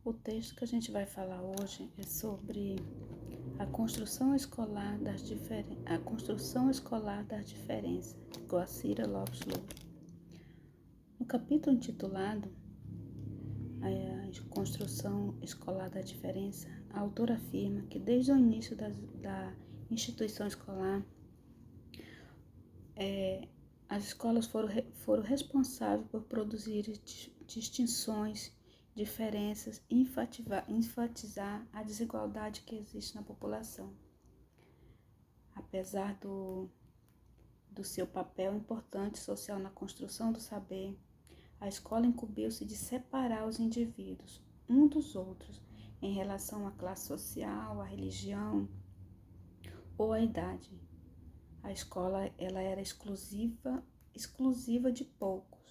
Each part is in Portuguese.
O texto que a gente vai falar hoje é sobre a construção escolar das diferenças, de Guacira Lopes Louro. No capítulo intitulado A Construção Escolar da Diferença, a autora afirma que desde o início da instituição escolar, as escolas foram responsáveis por produzir distinções, diferenças e enfatizar a desigualdade que existe na população. Apesar do seu papel importante social na construção do saber, a escola incumbiu-se de separar os indivíduos uns dos outros em relação à classe social, à religião ou à idade. A escola ela era exclusiva de poucos.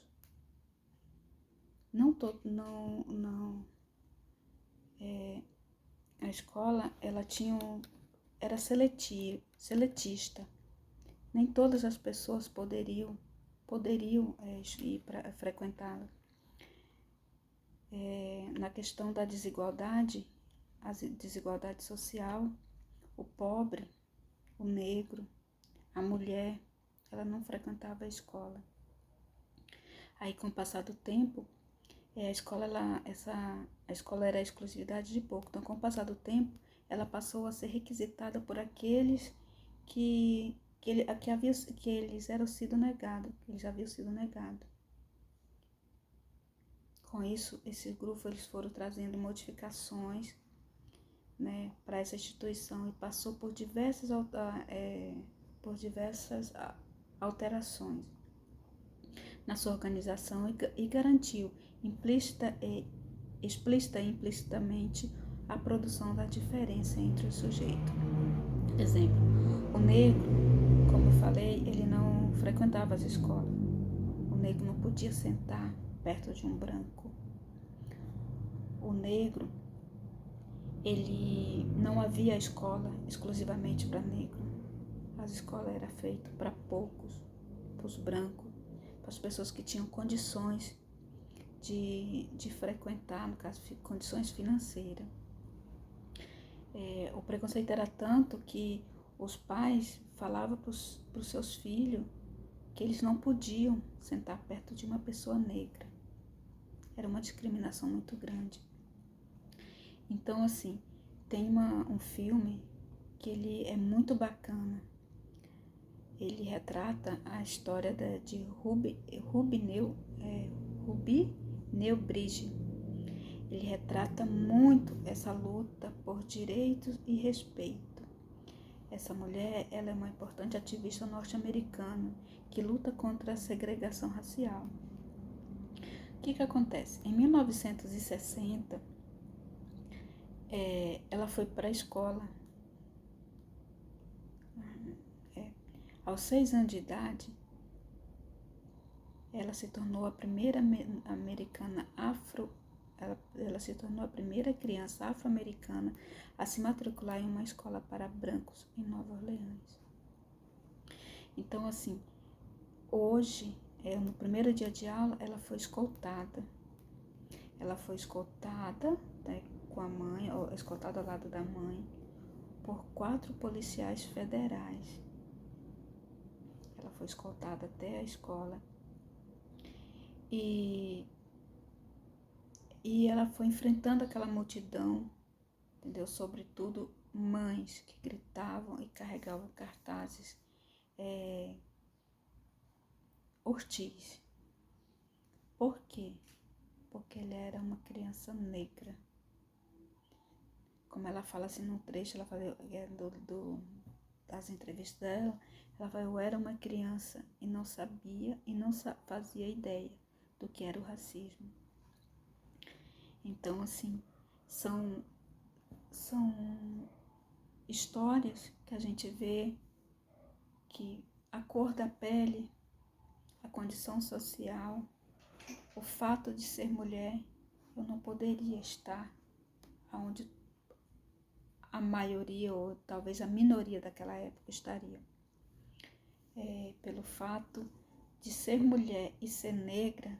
A escola ela era seletista. Nem todas as pessoas poderiam ir para frequentá-la. Na questão da desigualdade, a desigualdade social, o pobre, o negro, a mulher, ela não frequentava a escola. Aí, com o passar do tempo, a escola era a exclusividade de pouco. Então, com o passar do tempo, ela passou a ser requisitada por aqueles que eles haviam sido negados. Com isso, esses grupos eles foram trazendo modificações, né, para essa instituição e passou por diversas alterações na sua organização e garantiu explícita e implicitamente a produção da diferença entre os sujeitos. Exemplo, o negro, como eu falei, ele não frequentava as escolas. O negro não podia sentar perto de um branco. O negro, não havia escola exclusivamente para negro. As escolas eram feitas para poucos, para os brancos, para as pessoas que tinham condições de frequentar, no caso, condições financeiras. O preconceito era tanto que os pais falavam para os seus filhos que eles não podiam sentar perto de uma pessoa negra. Era uma discriminação muito grande. Então, assim, tem um filme que ele é muito bacana. Ele retrata a história de Ruby Neubridge. Ele retrata muito essa luta por direitos e respeito. Essa mulher, ela é uma importante ativista norte-americana que luta contra a segregação racial. O que acontece? Em 1960, ela foi para a escola. Aos 6 anos de idade, ela se tornou a primeira ela se tornou a primeira criança afro-americana a se matricular em uma escola para brancos em Nova Orleans. Então, assim, hoje, no primeiro dia de aula, ela foi escoltada. Né, com a mãe, escoltada ao lado da mãe, por 4 policiais federais. Ela foi escoltada até a escola. E ela foi enfrentando aquela multidão, entendeu? Sobretudo mães que gritavam e carregavam cartazes Ortiz. Por quê? Porque ele era uma criança negra. Como ela fala assim num trecho, ela fala das entrevistas dela, ela fala, eu era uma criança e não sabia e não fazia ideia do que era o racismo. Então, assim, são histórias que a gente vê que a cor da pele, a condição social, o fato de ser mulher, eu não poderia estar onde a maioria ou talvez a minoria daquela época estaria. Pelo fato de ser mulher e ser negra,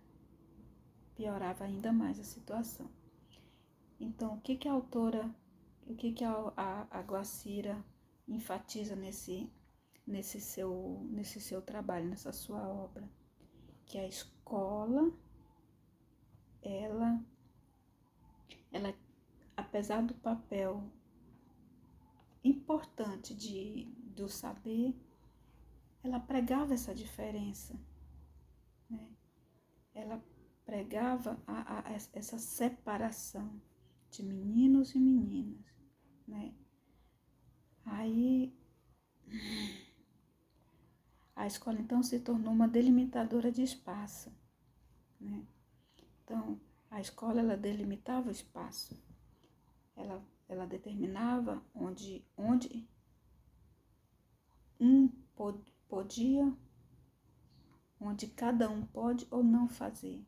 piorava ainda mais a situação. Então, o que a autora, o que a Guacira enfatiza nesse seu trabalho, nessa sua obra? Que a escola, ela apesar do papel importante do saber, ela pregava essa diferença, né? Ela pregava essa separação de meninos e meninas, né? Aí a escola então se tornou uma delimitadora de espaço, né? Então a escola, ela delimitava o espaço, ela determinava onde um podia, onde cada um pode ou não fazer,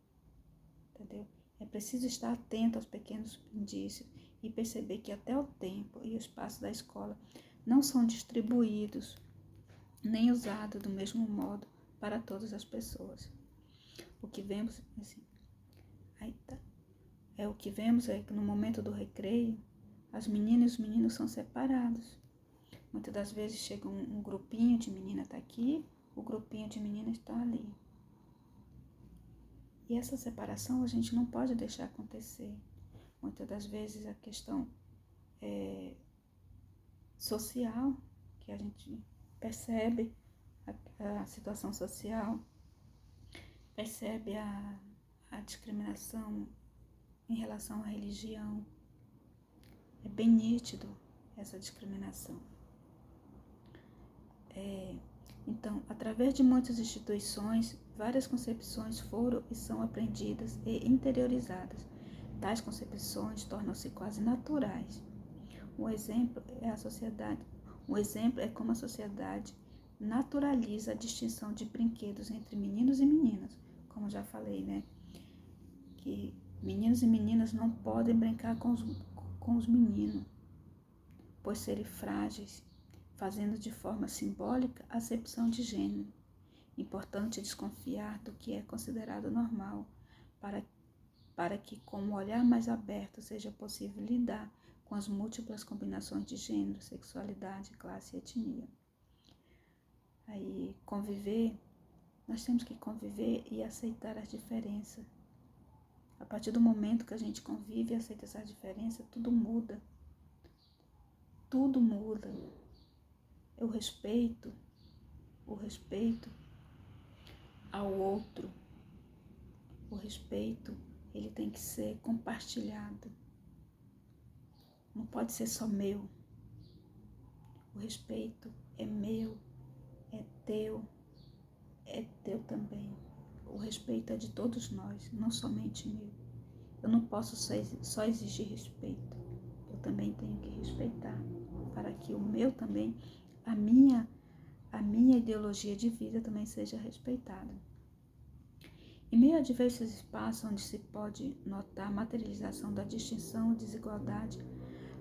entendeu? É preciso estar atento aos pequenos indícios e perceber que até o tempo e o espaço da escola não são distribuídos nem usados do mesmo modo para todas as pessoas. O que vemos, assim, o que vemos é que no momento do recreio, as meninas e os meninos são separados. Muitas das vezes chega um grupinho de menina está aqui, o grupinho de menina está ali. E essa separação a gente não pode deixar acontecer. Muitas das vezes a questão social, que a gente percebe a situação social, percebe a discriminação em relação à religião. É bem nítido essa discriminação. Então, através de muitas instituições, várias concepções foram e são aprendidas e interiorizadas. Tais concepções tornam-se quase naturais. Um exemplo é como a sociedade naturaliza a distinção de brinquedos entre meninos e meninas. Como já falei, né? Que meninos e meninas não podem brincar com os meninos, pois serem frágeis, fazendo de forma simbólica a acepção de gênero. Importante desconfiar do que é considerado normal, para que, com um olhar mais aberto, seja possível lidar com as múltiplas combinações de gênero, sexualidade, classe e etnia. Aí, nós temos que conviver e aceitar as diferenças. A partir do momento que a gente convive e aceita essas diferenças, tudo muda. Tudo muda. O respeito ao outro, o respeito, ele tem que ser compartilhado. Não pode ser só meu. O respeito é meu, é teu também. O respeito é de todos nós, não somente meu. Eu não posso só exigir respeito. Eu também tenho que respeitar, para que o meu também, a minha ideologia de vida também seja respeitada. Em meio a diversos espaços onde se pode notar a materialização da distinção e desigualdade,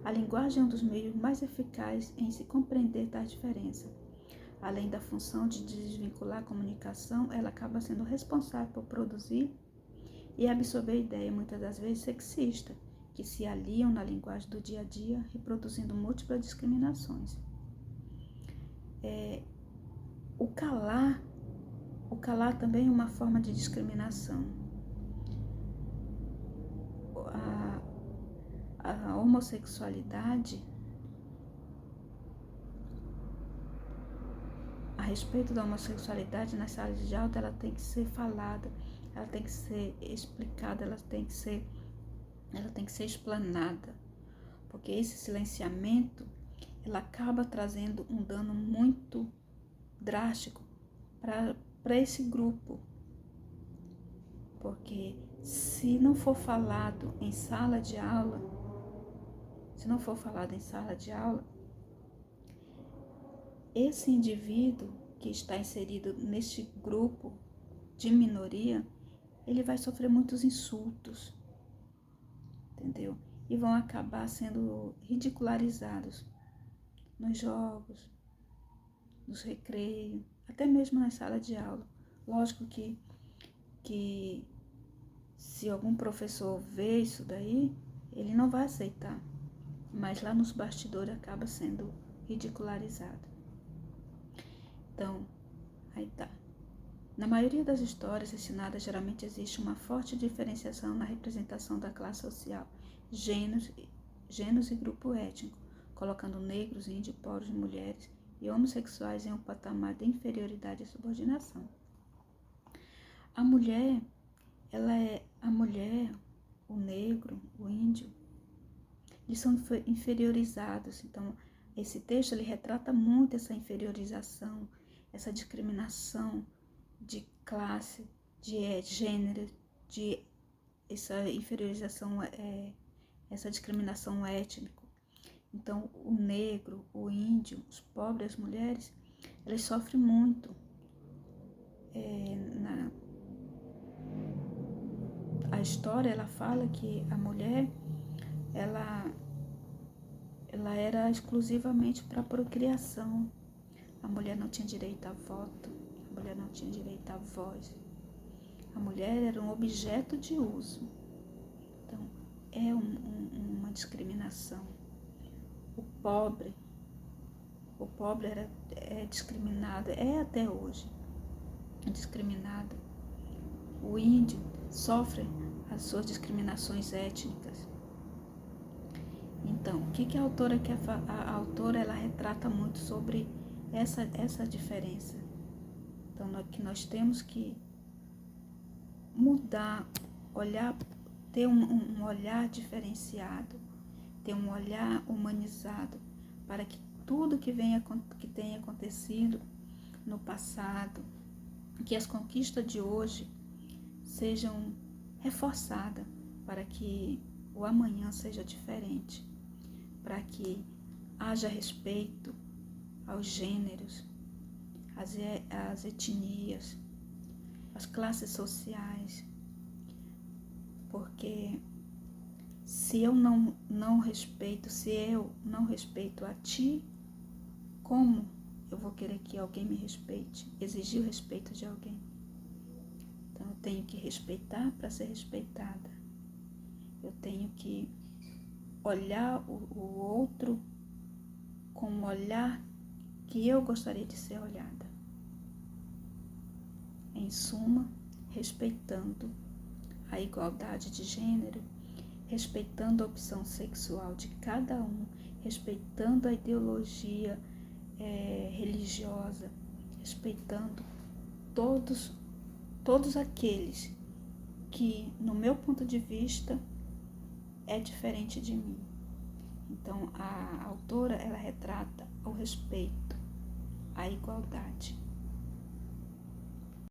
a linguagem é um dos meios mais eficazes em se compreender tais diferenças. Além da função de desvincular a comunicação, ela acaba sendo responsável por produzir e absorver ideias, muitas das vezes sexistas, que se aliam na linguagem do dia a dia, reproduzindo múltiplas discriminações. O calar também é uma forma de discriminação. A homossexualidade, a respeito da homossexualidade nas salas de aula, ela tem que ser falada, ela tem que ser explicada, ela tem que ser explanada, porque esse silenciamento, ela acaba trazendo um dano muito drástico para esse grupo, porque se não for falado em sala de aula, esse indivíduo que está inserido neste grupo de minoria, ele vai sofrer muitos insultos, entendeu? E vão acabar sendo ridicularizados nos jogos, nos recreios, até mesmo na sala de aula. Lógico que se algum professor vê isso daí, ele não vai aceitar, mas lá nos bastidores acaba sendo ridicularizado. Então, aí tá. Na maioria das histórias ensinadas, geralmente existe uma forte diferenciação na representação da classe social, gêneros e grupo étnico, colocando negros, índios, pobres, mulheres e homossexuais em um patamar de inferioridade e subordinação. A mulher, o negro, o índio, eles são inferiorizados. Então, esse texto ele retrata muito essa inferiorização, essa discriminação de classe, de gênero, de essa inferiorização, essa discriminação étnica. Então, o negro, o índio, os pobres, as mulheres, eles sofrem muito. A história, ela fala que a mulher, ela era exclusivamente para a procriação. A mulher não tinha direito a voto, a mulher não tinha direito a voz. A mulher era um objeto de uso. Então, é uma discriminação. O pobre é discriminado, é até hoje discriminado. O índio sofre as suas discriminações étnicas. Então, o que a autora quer falar? A autora, ela retrata muito sobre essa diferença. Então, que nós temos que mudar, olhar, ter um olhar diferenciado, ter um olhar humanizado, para que tudo que tenha acontecido no passado, que as conquistas de hoje sejam reforçadas, para que o amanhã seja diferente, para que haja respeito aos gêneros, às etnias, às classes sociais, porque se eu não respeito a ti, como eu vou querer que alguém me respeite, exigir o respeito de alguém? Então eu tenho que respeitar para ser respeitada. Eu tenho que olhar o outro com o olhar que eu gostaria de ser olhada. Em suma, respeitando a igualdade de gênero, respeitando a opção sexual de cada um, respeitando a ideologia religiosa, respeitando todos aqueles que, no meu ponto de vista, é diferente de mim. Então, a autora, ela retrata o respeito, a igualdade.